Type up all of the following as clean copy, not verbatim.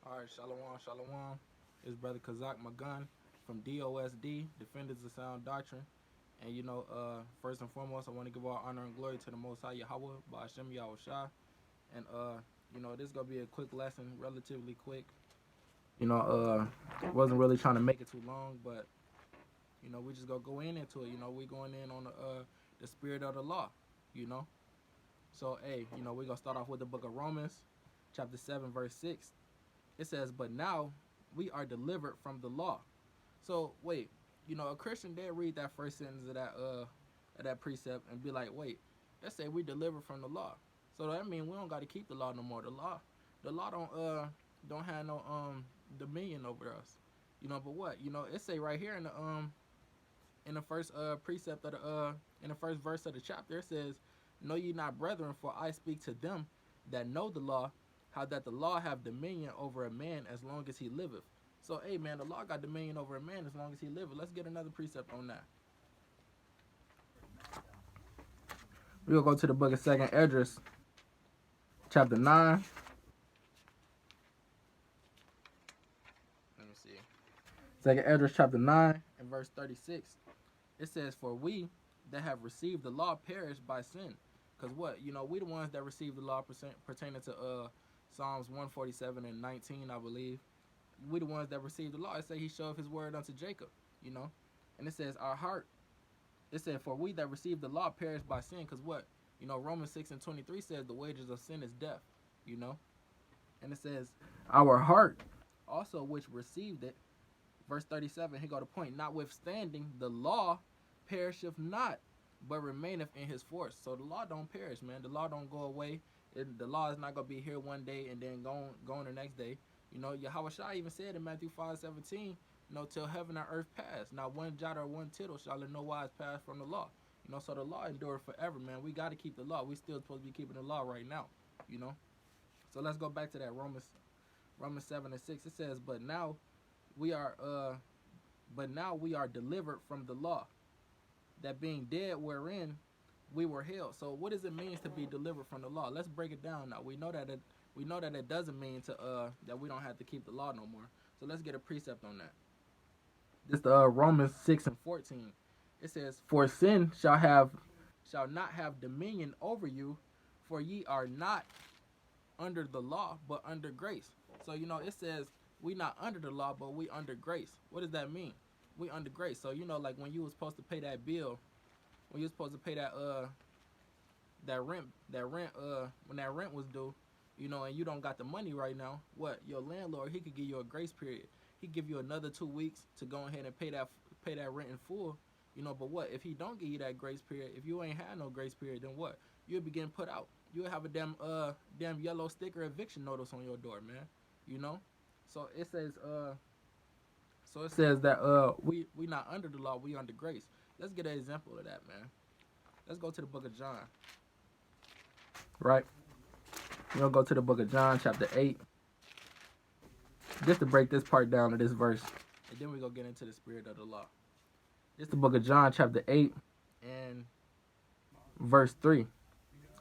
All right, shalom, shalom. It's Brother Kazak Magun from DOSD, Defenders of Sound Doctrine. And first and foremost, I want to give all honor and glory to the Most High Yahweh, by Hashem Yahushua. And this is gonna be a quick lesson, relatively quick. Wasn't really trying to make it too long, but we just gonna go into it. We going in on the spirit of the law. You know, so hey, we gonna start off with the book of Romans, chapter 7, verse 6. It says, "But now we are delivered from the law." So wait, a Christian they read that first sentence of that precept and be like, wait, that say we delivered from the law. So that means we don't got to keep the law no more. The law don't have no dominion over us. But what it say right here in the first precept of the in the first verse of the chapter. It says, "Know ye not, brethren, for I speak to them that know the law, how that the law have dominion over a man as long as he liveth." So, hey, man, the law got dominion over a man as long as he liveth. Let's get another precept on that. We'll go to the book of Second Esdras, chapter 9. Let me see. Second Esdras, chapter 9, and verse 36. It says, "For we that have received the law perish by sin." Because what? We the ones that received the law pertaining to Psalms 147 and 19, I believe. We the ones that received the law. It say he showed his word unto Jacob, And it says, our heart, it said, "For we that received the law perish by sin." Because what? Romans 6 and 23 says the wages of sin is death, you know? And it says, "Our heart also which received it," verse 37, he got a point, "notwithstanding the law perisheth not, but remaineth in his force." So the law don't perish, man. The law don't go away. The law is not going to be here one day and then gone the next day. Yahweh Shai even said in Matthew 5:17, "Till heaven and earth pass, not one jot or one tittle shall in no wise pass from the law." So the law endure forever, man. We got to keep the law. We still supposed to be keeping the law right now, So let's go back to that Romans 7 and 6. It says, we are but now we are delivered from the law, that being dead wherein we were held." So what does it mean to be delivered from the law? Let's break it down now. We know that it doesn't mean to that we don't have to keep the law no more. So let's get a precept on that. This Romans 6 and 14. It says, "For sin shall not have dominion over you, for ye are not under the law, but under grace." So it says we not under the law, but we under grace. What does that mean? We under grace. So like when you was supposed to pay that bill, when you was supposed to pay that rent when that rent was due, and you don't got the money right now, what? Your landlord, he could give you a grace period. He give you another 2 weeks to go ahead and pay that rent in full. But what if he don't give you that grace period? If you ain't had no grace period, then what? You'll be getting put out. You'll have a damn yellow sticker eviction notice on your door, man. So it says that we not under the law, we under grace. Let's get an example of that, man. Let's go to the book of John. Right? We're gonna go to the book of John, chapter 8. Just to break this part down to this verse. And then we're gonna get into the spirit of the law. This is the book of John, chapter 8, and verse 3.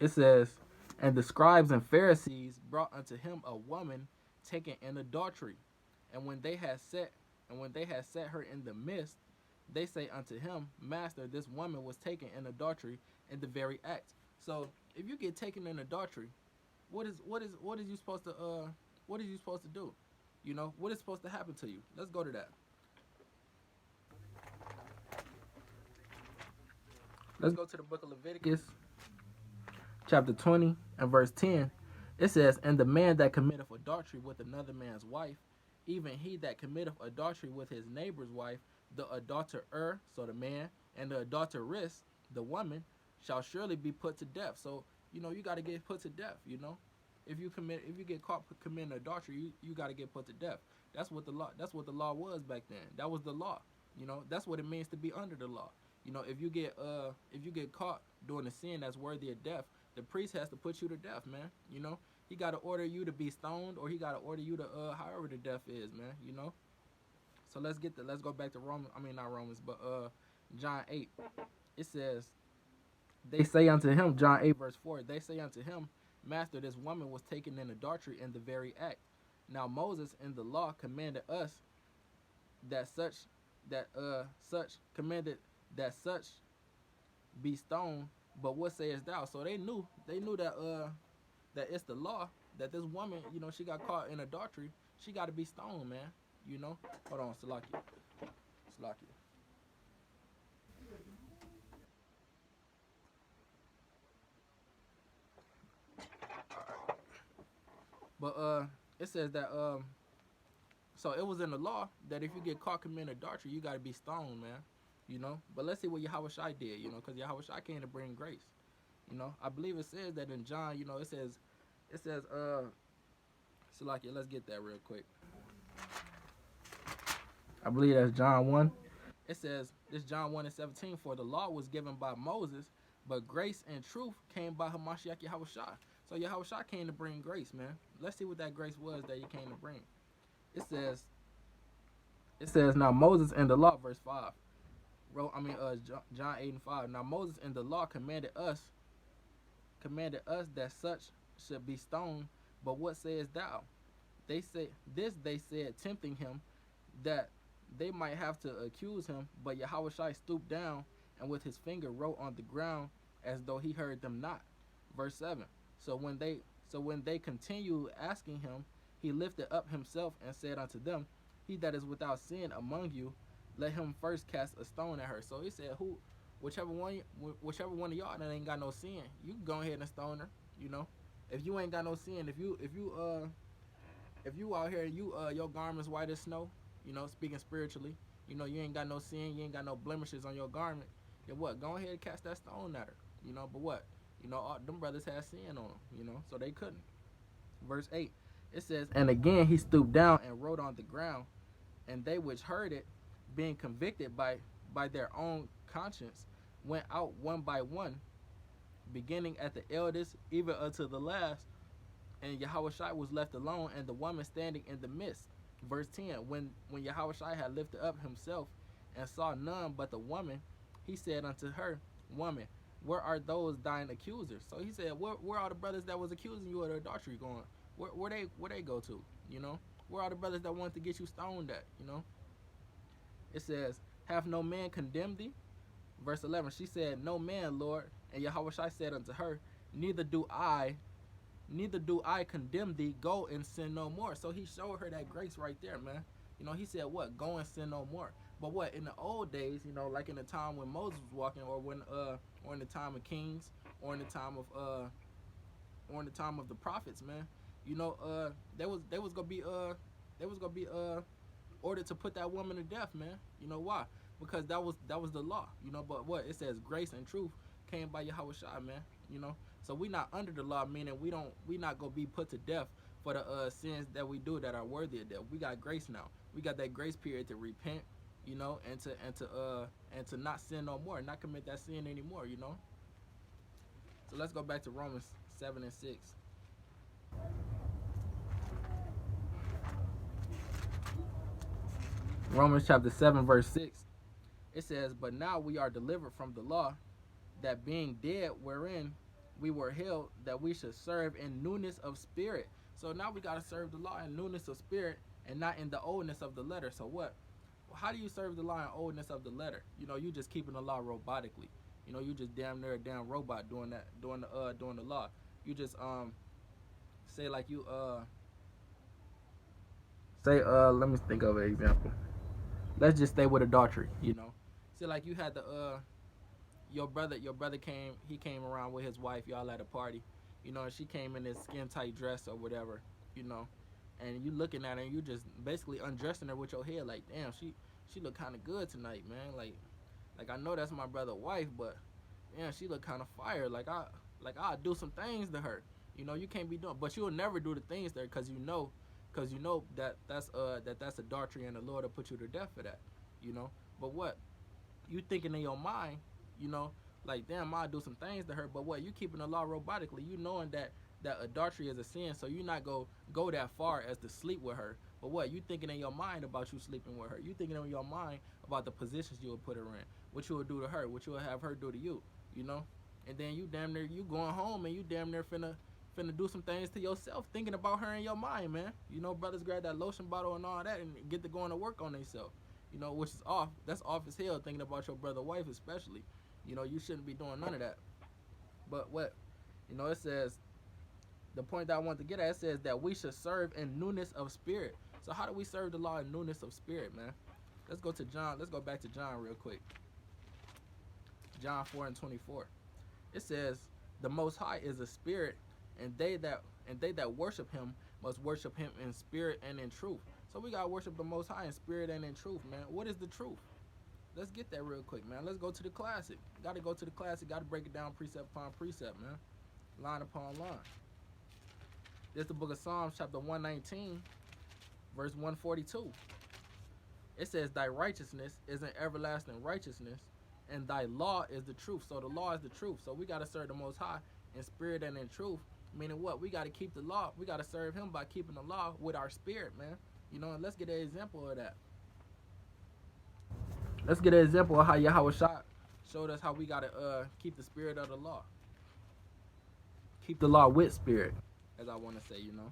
It says, "And the scribes and Pharisees brought unto him a woman taken in adultery. And when they had set her in the midst, they say unto him, Master, this woman was taken in adultery in the very act." So if you get taken in adultery, what is you supposed to do? What is supposed to happen to you? Let's go to that. Let's go to the book of Leviticus, chapter 20 and verse 10. It says, "And the man that committeth adultery with another man's wife, even he that committeth adultery with his neighbor's wife, the adulterer," so the man, "and the adulteress," the woman, "shall surely be put to death." So you got to get put to death. If you get caught committing adultery, you got to get put to death. That's what the law was back then. That was the law. That's what it means to be under the law. If you get caught doing a sin that's worthy of death, the priest has to put you to death, man. He got to order you to be stoned, or he got to order you to however the death is, man. So let's go back to Romans. I mean, not Romans, but John 8. It says, they say unto him, John 8 verse 4. They say unto him, "Master, this woman was taken in adultery in the very act." Now Moses in the law commanded us that such commanded that such be stoned. But what sayest thou? So they knew that it's the law that this woman, she got caught in adultery. She got to be stoned, man. Hold on, Salakia. But it says that so it was in the law that if you get caught committing adultery, you got to be stoned, man. But let's see what Yahweh Shai did, because Yahweh Shai came to bring grace. I believe it says that in John, it says Salakia, let's get that real quick. I believe that's John 1. It says, this John 1 and 17, for the law was given by Moses, but grace and truth came by Hamashiach Yahweh Shai. So Yahweh Shai came to bring grace, man. Let's see what that grace was that he came to bring. It says, now Moses in the law, verse 5. John 8 and 5. Now Moses in the law commanded us that such should be stoned, but what sayest thou? They said, tempting him, that they might have to accuse him. But Yahweh Shai stooped down and with his finger wrote on the ground as though he heard them not. Verse 7. So when they continued asking him, he lifted up himself and said unto them, he that is without sin among you, let him first cast a stone at her. So he said, whichever one of y'all that ain't got no sin, you can go ahead and stone her. If you ain't got no sin, if you out here, your garment's white as snow, speaking spiritually, you ain't got no sin, you ain't got no blemishes on your garment, then what? Go ahead and cast that stone at her. But what? All them brothers had sin on them, so they couldn't. Verse 8, it says, and again he stooped down and wrote on the ground, and they which heard it, being convicted by their own conscience, went out one by one, beginning at the eldest even unto the last. And Yahweh Shai was left alone, and the woman standing in the midst. Verse 10, when Yahweh Shai had lifted up himself and saw none but the woman, he said unto her, woman, where are those thine accusers? So he said, where are the brothers that was accusing you of adultery going? Where they go to? Where are the brothers that wanted to get you stoned at? It says, have no man condemned thee? Verse 11, she said, no man, Lord. And Yahweh Shai said unto her, neither do I condemn thee, go and sin no more. So he showed her that grace right there, man. He said, what? Go and sin no more. But what, in the old days, like in the time when Moses was walking, or in the time of kings, or in the time of the prophets, man, they was gonna be ordered to put that woman to death, man. Why? Because that was the law, but what? It says grace and truth came by Yahweh Shai, man. So we not under the law, meaning we not gonna be put to death for the sins that we do that are worthy of death. We got grace now. We got that grace period to repent, and to not sin no more, not commit that sin anymore, So let's go back to Romans 7 and 6. Romans chapter 7 verse 6. It says, but now we are delivered from the law, that being dead wherein we were held, that we should serve in newness of spirit. So now we got to serve the law in newness of spirit and not in the oldness of the letter. So what? How do you serve the law in oldness of the letter? You just keeping the law robotically. You just damn near a damn robot doing the law. You just say like you let me think of an example. Let's just stay with adultery, Say like you had the your brother came around with his wife, y'all at a party, and she came in this skin tight dress or whatever, and you looking at her and you just basically undressing her with your head like, damn, she look kind of good tonight, man. Like I know that's my brother's wife, but damn, she look kind of fire. Like I'll do some things to her. You can't be doing, but you'll never do the things there because you know that's adultery, and the Lord will put you to death for that. But what? You thinking in your mind, like, damn, I'll do some things to her, but what? You keeping the law robotically, knowing that adultery is a sin, so you not go that far as to sleep with her. But what? You thinking in your mind about you sleeping with her. You thinking in your mind about the positions you will put her in, what you will do to her, what you will have her do to you, And then you damn near, you going home and you damn near finna finna do some things to yourself, thinking about her in your mind, man. You know, brothers grab that lotion bottle and all that and get to going to work on themselves. You know, which is off. That's off as hell, thinking about your brother wife especially. You know, you shouldn't be doing none of that. But what, you know, it says, the point that I want to get at, it says that we should serve in newness of spirit. So how do we serve the law in newness of spirit, man? Let's go to John. Let's go back to John real quick. John 4:24. It says, the Most High is a spirit, and they that worship him must worship him in spirit and in truth. So we gotta worship the Most High in spirit and in truth, man. What is the truth? Let's get that real quick, man. Let's go to the classic. Gotta go to the classic. Gotta break it down precept upon precept, man. Line upon line. This is the book of Psalms, chapter 119, verse 142. It says, thy righteousness is an everlasting righteousness, and thy law is the truth. So the law is the truth. So we got to serve the Most High in spirit and in truth. Meaning what? We got to keep the law. We got to serve him by keeping the law with our spirit, man. You know, and let's get an example of that. Let's get an example of how Yahweh Shah showed us how we got to keep the spirit of the law. Keep the law with spirit, as I want to say, you know.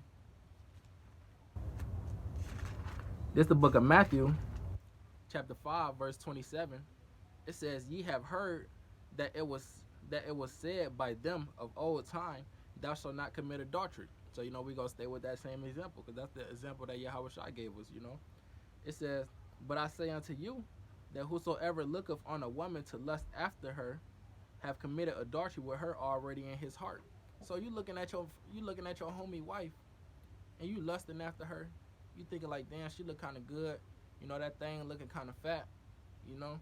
This is the book of Matthew, chapter 5, verse 27. It says, ye have heard that it was said by them of old time, thou shalt not commit adultery. So, you know, we're going to stay with that same example, because that's the example that Yahweh Shai gave us, you know. It says, but I say unto you, that whosoever looketh on a woman to lust after her, have committed adultery with her already in his heart. So you looking at your homie wife, and you lusting after her. You thinking like, damn, she look kind of good. You know, that thing looking kind of fat, you know.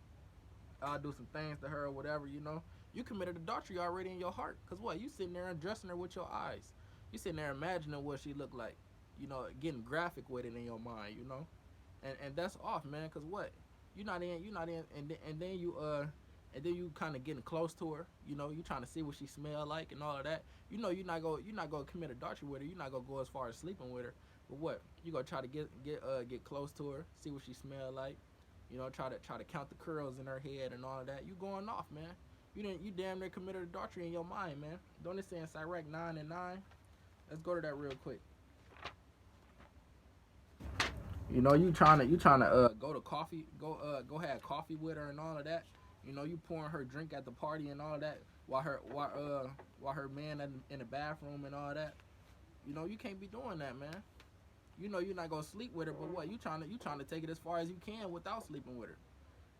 I'll do some things to her or whatever, you know. You committed adultery already in your heart. Because what? You sitting there and dressing her with your eyes. You sitting there imagining what she looked like. You know, getting graphic with it in your mind, you know. And that's off, man. Because what? You're not in, and then you kind of getting close to her. You know, you trying to see what she smell like and all of that. You know, you're not gonna commit adultery with her. You're not gonna go as far as sleeping with her. But what? You gonna try to get close to her, see what she smell like. You know, try to count the curls in her head and all of that. You going off, man. You damn near committed adultery in your mind, man. Don't it say in Sirach 9:9? Let's go to that real quick. You know, you trying to go to coffee, go have coffee with her and all of that. You know, you pouring her drink at the party and all of that while her man in the bathroom and all that. You know, you can't be doing that, man. You know you're not gonna sleep with her, but what? You trying to take it as far as you can without sleeping with her.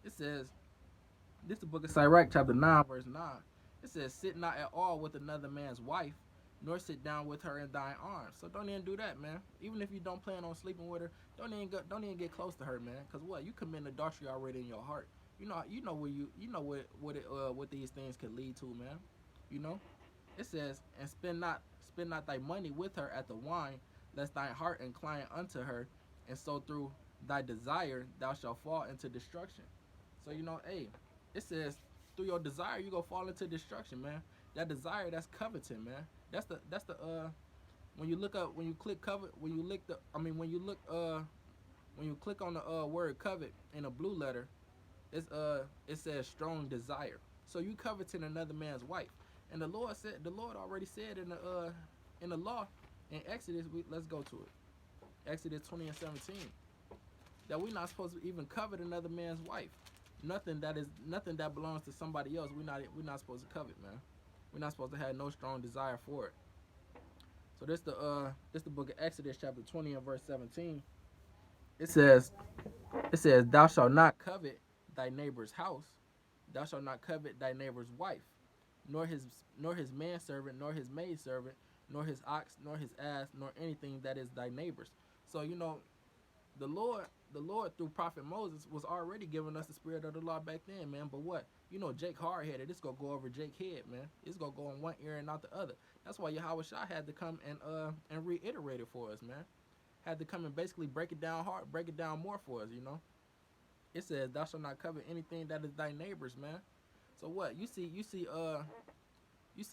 It says, this is the book of Sirach, chapter 9, verse 9. It says, sit not at all with another man's wife, nor sit down with her in thine arms. So don't even do that, man. Even if you don't plan on sleeping with her, don't even get close to her, man. Cause what? You committing adultery already in your heart. You know what these things could lead to, man. You know. It says, and spend not thy money with her at the wine, lest thine heart incline unto her, and so through thy desire thou shalt fall into destruction. So you know, hey, it says through your desire you go fall into destruction, man. That desire, that's coveting, man. That's the when you click on the word covet in a blue letter, it says strong desire. So you coveting another man's wife. And the Lord already said in the law in Exodus, let's go to it. Exodus 20:17. That we're not supposed to even covet another man's wife. Nothing that belongs to somebody else. We're not supposed to covet, man. We're not supposed to have no strong desire for it. So this the book of Exodus chapter 20 and verse 17. It says, thou shalt not covet thy neighbor's house, thou shalt not covet thy neighbor's wife, nor his manservant, nor his maidservant, nor his ox, nor his ass, nor anything that is thy neighbor's. So you know, the Lord through Prophet Moses was already giving us the spirit of the law back then, man. But what? You know, Jake hard-headed. It's gonna go over Jake's head, man. It's gonna go in one ear and not the other. That's why Yahweh Shah had to come and reiterate it for us, man. Had to come and basically break it down more for us, you know. It says, thou shalt not covet anything that is thy neighbor's, man. So what? You see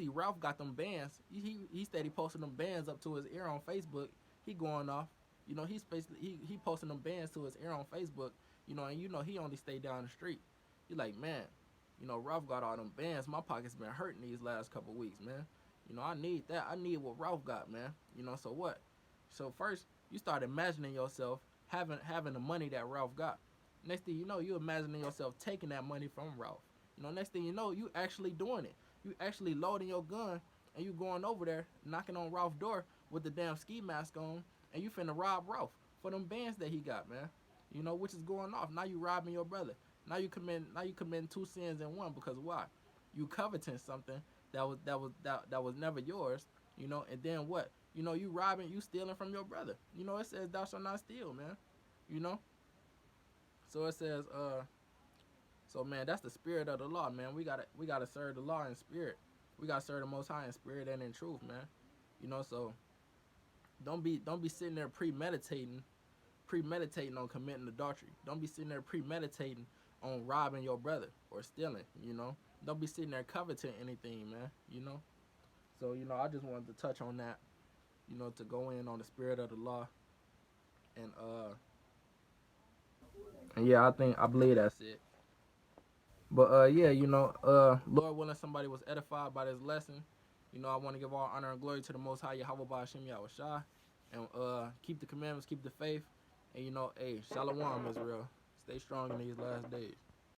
Ralph got them bands. He steady posting them bands up to his ear on Facebook. He going off. You know, he's basically he posting them bands to his ear on Facebook. You know, and you know he only stayed down the street. He like, man, you know, Ralph got all them bands. My pocket's been hurting these last couple weeks, man. You know, I need that. I need what Ralph got, man. You know, so what? So first, you start imagining yourself having the money that Ralph got. Next thing you know, you imagining yourself taking that money from Ralph. You know, next thing you know, you actually doing it. You actually loading your gun and you going over there, knocking on Ralph's door with the damn ski mask on, and you finna rob Ralph for them bands that he got, man. You know, which is going off. Now you robbing your brother. Now you committing two sins in one, because why? You coveting something that was never yours, you know, and then what? You know, you stealing from your brother. You know, it says thou shalt not steal, man. You know? So it says, so man, that's the spirit of the law, man. We gotta serve the law in spirit. We gotta serve the most high in spirit and in truth, man. You know, so don't be sitting there premeditating on committing adultery. Don't be sitting there premeditating on robbing your brother or stealing, you know. Don't be sitting there coveting anything, man, you know. So, you know, I just wanted to touch on that, you know, to go in on the spirit of the law. And yeah, I believe that's it. But yeah, you know, Lord willing, somebody was edified by this lesson. You know, I want to give all honor and glory to the Most High Yahweh Ba'Shem Yahushua, and keep the commandments, keep the faith, and you know, hey, Shalom Israel, stay strong in these last days.